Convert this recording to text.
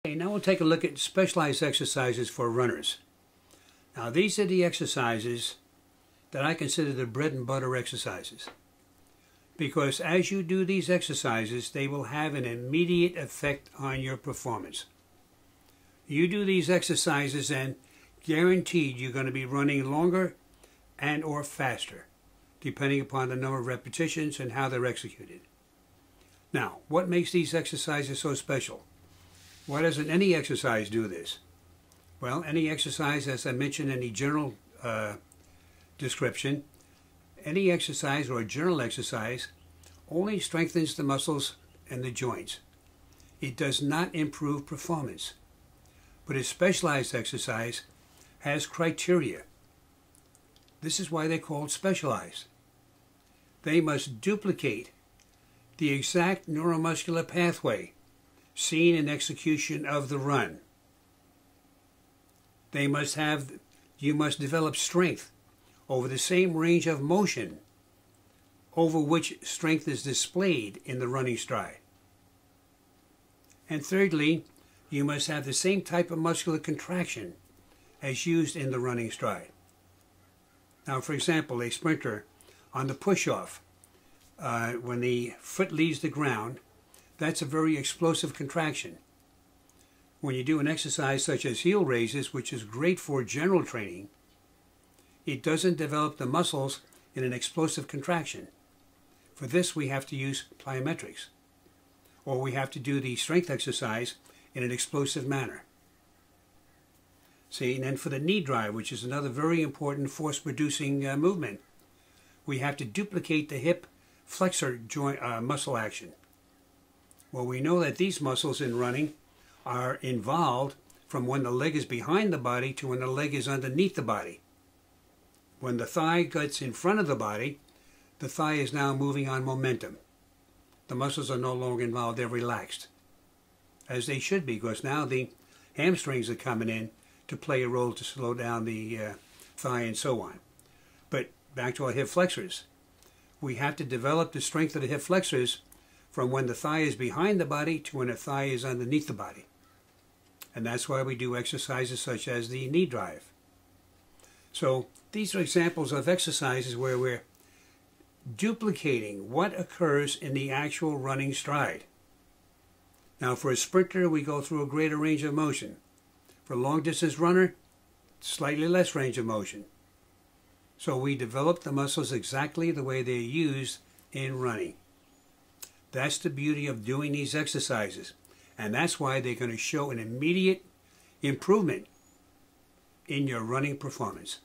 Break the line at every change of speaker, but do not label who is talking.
Okay, now we'll take a look at specialized exercises for runners. Now these are the exercises that I consider the bread and butter exercises, because as you do these exercises they will have an immediate effect on your performance. You do these exercises and guaranteed you're going to be running longer and or faster, depending upon the number of repetitions and how they're executed. Now, what makes these exercises so special? Why doesn't any exercise do this? Well, any exercise, as I mentioned in the general description, any exercise or a general exercise only strengthens the muscles and the joints. It does not improve performance. But a specialized exercise has criteria. This is why they're called specialized. They must duplicate the exact neuromuscular pathway seen in execution of the run. You must develop strength over the same range of motion over which strength is displayed in the running stride. And thirdly, you must have the same type of muscular contraction as used in the running stride. Now, for example, a sprinter on the push-off, when the foot leaves the ground, that's a very explosive contraction. When you do an exercise such as heel raises, which is great for general training, it doesn't develop the muscles in an explosive contraction. For this, we have to use plyometrics, or we have to do the strength exercise in an explosive manner. See, and then for the knee drive, which is another very important force-producing movement, we have to duplicate the hip flexor joint muscle action. Well, we know that these muscles in running are involved from when the leg is behind the body to when the leg is underneath the body. When the thigh gets in front of the body, the thigh is now moving on momentum. The muscles are no longer involved, they're relaxed. As they should be, because now the hamstrings are coming in to play a role to slow down the thigh and so on. But back to our hip flexors. We have to develop the strength of the hip flexors from when the thigh is behind the body to when the thigh is underneath the body. And that's why we do exercises such as the knee drive. So these are examples of exercises where we're duplicating what occurs in the actual running stride. Now for a sprinter, we go through a greater range of motion. For a long distance runner, slightly less range of motion. So we develop the muscles exactly the way they're used in running. That's the beauty of doing these exercises. And that's why they're going to show an immediate improvement in your running performance.